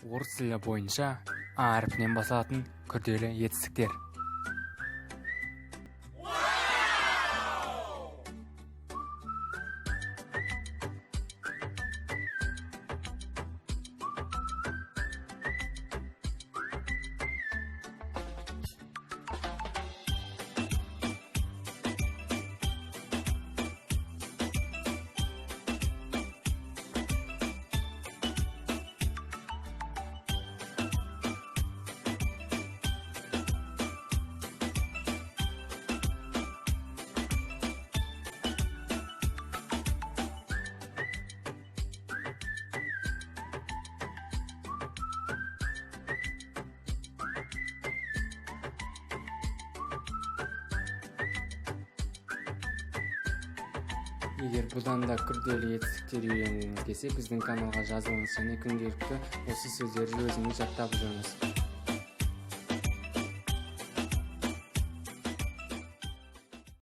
Орыс тілі бойынша А әрпінен басталатын күрделі етістіктер. Егер бұдан да күрделі етістіктер үйренгіңіз келсе, біздің каналға жазылыңыз және күнделікті осы сөздерді өзіңіз жаттап жүріңіз.